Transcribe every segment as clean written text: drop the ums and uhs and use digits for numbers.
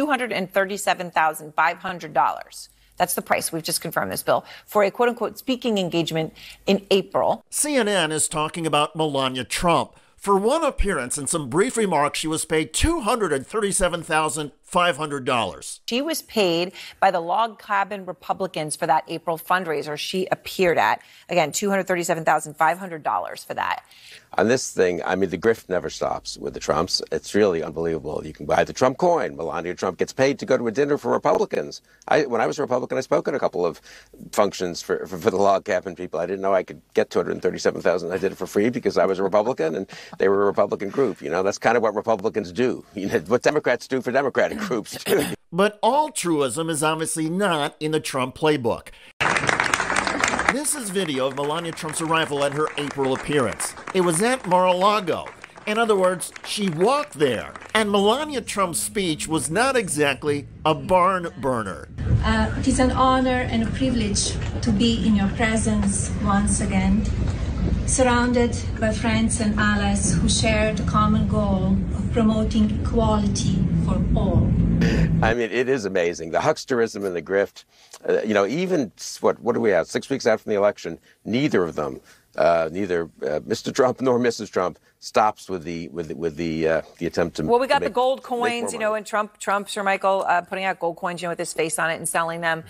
$237,500. That's the price. We've just confirmed this, Bill, for a quote-unquote speaking engagement in April. CNN is talking about Melania Trump. For one appearance and some brief remarks, she was paid $237,500. She was paid by the Log Cabin Republicans for that April fundraiser she appeared at. Again, $237,500 for that. On this thing, I mean, the grift never stops with the Trumps. It's really unbelievable. You can buy the Trump coin. Melania Trump gets paid to go to a dinner for Republicans. When I was a Republican, I spoke at a couple of functions for the Log Cabin people. I didn't know I could get $237,000. I did it for free because I was a Republican and they were a Republican group. You know, that's kind of what Republicans do. You know, what Democrats do for Democratic groups. But altruism is obviously not in the Trump playbook. This is video of Melania Trump's arrival at her April appearance. It was at Mar-a-Lago. In other words, she walked there. And Melania Trump's speech was not exactly a barn burner. It is an honor and a privilege to be in your presence once again, surrounded by friends and allies who share the common goal of promoting equality for all. I mean, it is amazing. The hucksterism and the grift, you know, even, what do we have, 6 weeks after the election, neither of them, neither Mr. Trump nor Mrs. Trump stops with the attempt to. Well, we got the gold coins, you know, and Trump, Sir Michael, putting out gold coins, you know, with his face on it and selling them.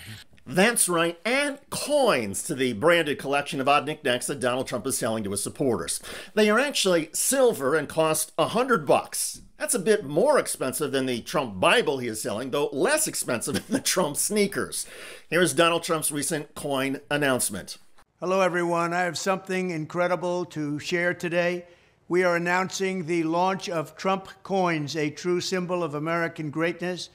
That's right, and coins to the branded collection of odd knickknacks that Donald Trump is selling to his supporters. They are actually silver and cost $100. That's a bit more expensive than the Trump Bible he is selling, though less expensive than the Trump sneakers. Here's Donald Trump's recent coin announcement. Hello, everyone. I have something incredible to share today. We are announcing the launch of Trump coins, a true symbol of American greatness.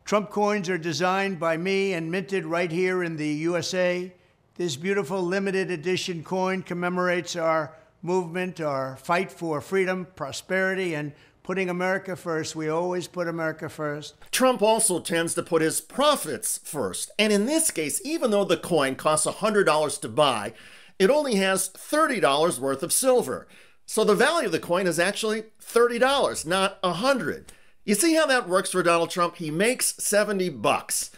Trump coins are designed by me and minted right here in the USA. This beautiful limited edition coin commemorates our movement, our fight for freedom, prosperity, and putting America first. We always put America first. Trump also tends to put his profits first. And in this case, even though the coin costs $100 to buy, it only has $30 worth of silver. So the value of the coin is actually $30, not $100. You see how that works for Donald Trump? He makes $70.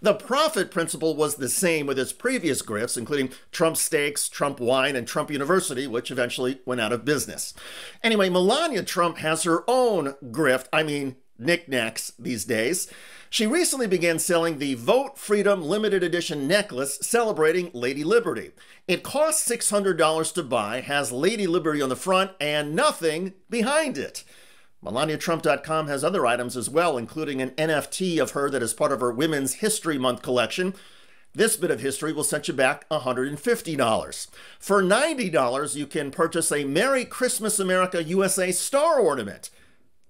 The profit principle was the same with his previous grifts, including Trump Steaks, Trump Wine, and Trump University, which eventually went out of business. Anyway, Melania Trump has her own grift, knickknacks these days. She recently began selling the Vote Freedom limited edition necklace celebrating Lady Liberty. It costs $600 to buy, has Lady Liberty on the front, and nothing behind it. MelaniaTrump.com has other items as well, including an NFT of her that is part of her Women's History Month collection. This bit of history will set you back $150. For $90, you can purchase a Merry Christmas America USA star ornament.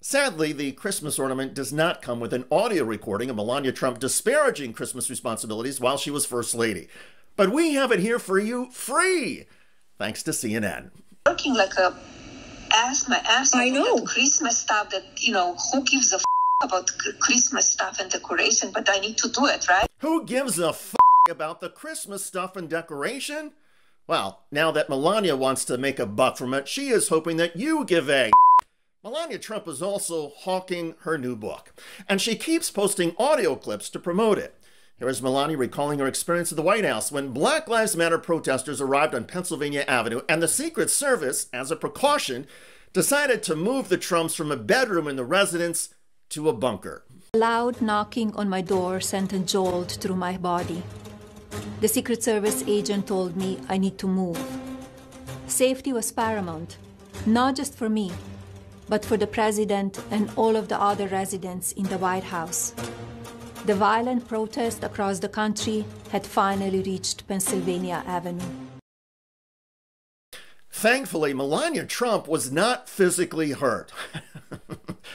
Sadly, the Christmas ornament does not come with an audio recording of Melania Trump disparaging Christmas responsibilities while she was First Lady. But we have it here for you free, thanks to CNN. Working like a my ass off. I know. Christmas stuff that, you know, who gives a about Christmas stuff and decoration, but I need to do it, right? Who gives a about the Christmas stuff and decoration? Well, now that Melania wants to make a buck from it, she is hoping that you give a Melania Trump is also hawking her new book, and she keeps posting audio clips to promote it. Here is Melania recalling her experience at the White House when Black Lives Matter protesters arrived on Pennsylvania Avenue and the Secret Service, as a precaution, decided to move the Trumps from a bedroom in the residence to a bunker. Loud knocking on my door sent a jolt through my body. The Secret Service agent told me I need to move. Safety was paramount, not just for me, but for the president and all of the other residents in the White House. The violent protest across the country had finally reached Pennsylvania Avenue. Thankfully, Melania Trump was not physically hurt.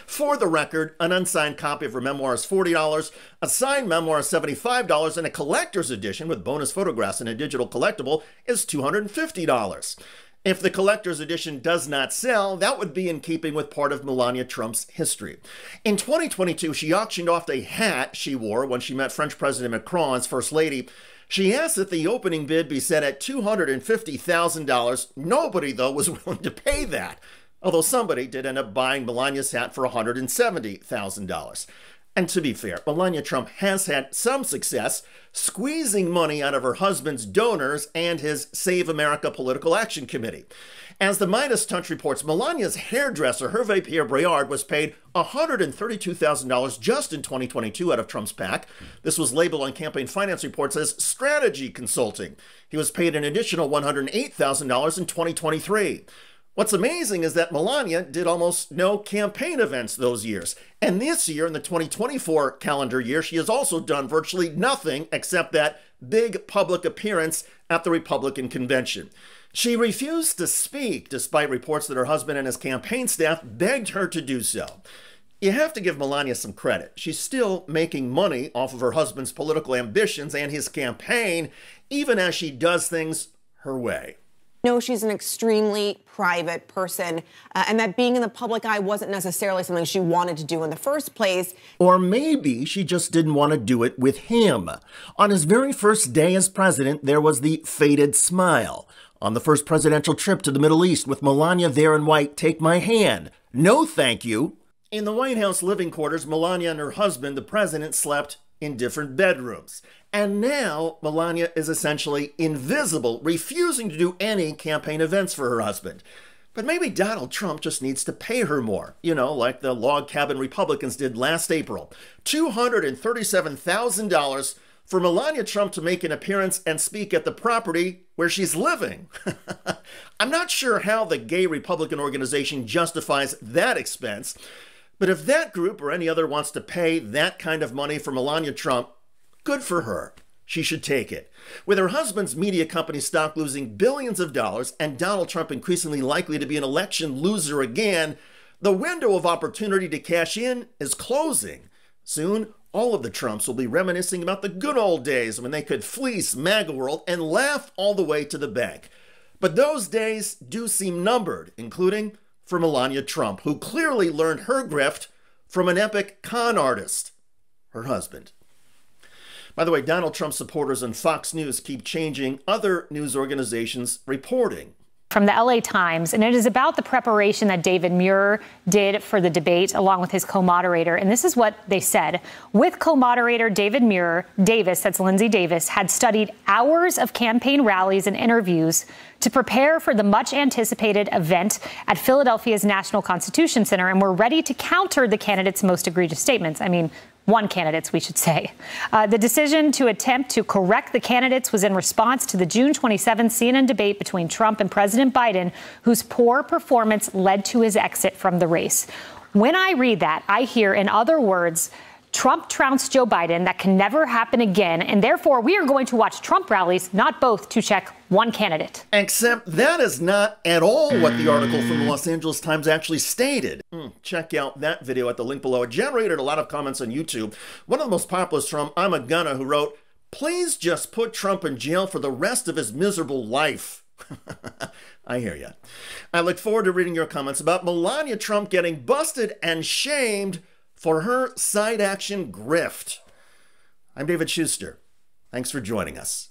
For the record, an unsigned copy of her memoir is $40, a signed memoir is $75, and a collector's edition with bonus photographs and a digital collectible is $250. If the collector's edition does not sell, that would be in keeping with part of Melania Trump's history. In 2022, she auctioned off a hat she wore when she met French President Macron as First Lady. She asked that the opening bid be set at $250,000. Nobody, though, was willing to pay that, although somebody did end up buying Melania's hat for $170,000. And to be fair, Melania Trump has had some success squeezing money out of her husband's donors and his Save America Political Action Committee. As the Midas Touch reports, Melania's hairdresser, Hervé Pierre Briard, was paid $132,000 just in 2022 out of Trump's PAC. This was labeled on campaign finance reports as strategy consulting. He was paid an additional $108,000 in 2023. What's amazing is that Melania did almost no campaign events those years. And this year, in the 2024 calendar year, she has also done virtually nothing except that big public appearance at the Republican convention. She refused to speak, despite reports that her husband and his campaign staff begged her to do so. You have to give Melania some credit. She's still making money off of her husband's political ambitions and his campaign, even as she does things her way. No, she's an extremely private person, and that being in the public eye wasn't necessarily something she wanted to do in the first place. Or maybe she just didn't want to do it with him. On his very first day as president, there was the faded smile. On the first presidential trip to the Middle East with Melania there in white, take my hand. No, thank you. In the White House living quarters, Melania and her husband, the president, slept in different bedrooms. And now Melania is essentially invisible, refusing to do any campaign events for her husband. But maybe Donald Trump just needs to pay her more, like the log cabin Republicans did last April. $237,000 for Melania Trump to make an appearance and speak at the property where she's living. I'm not sure how the gay Republican organization justifies that expense, but if that group or any other wants to pay that kind of money for Melania Trump, good for her. She should take it. With her husband's media company stock losing billions of dollars and Donald Trump increasingly likely to be an election loser again, the window of opportunity to cash in is closing. Soon, all of the Trumps will be reminiscing about the good old days when they could fleece MAGA world and laugh all the way to the bank. But those days do seem numbered, including for Melania Trump, who clearly learned her grift from an epic con artist, her husband. By the way, Donald Trump supporters on Fox News keep changing other news organizations' reporting. From the LA Times, and it is about the preparation that David Muir did for the debate along with his co-moderator. And this is what they said. With co-moderator David Muir, Davis, that's Lindsay Davis, had studied hours of campaign rallies and interviews to prepare for the much anticipated event at Philadelphia's National Constitution Center, and were ready to counter the candidate's most egregious statements. I mean, one candidate's, we should say. The decision to attempt to correct the candidates was in response to the June 27th CNN debate between Trump and President Biden, whose poor performance led to his exit from the race. When I read that, I hear, in other words, Trump trounced Joe Biden. That can never happen again. And therefore, we are going to watch Trump rallies, not both, to check one candidate. Except that is not at all what the article from the Los Angeles Times actually stated. Check out that video at the link below. It generated a lot of comments on YouTube. One of the most popular is from I'm a Gunna, who wrote, "Please just put Trump in jail for the rest of his miserable life." I hear ya. I look forward to reading your comments about Melania Trump getting busted and shamed for her side action grift. I'm David Schuster. Thanks for joining us.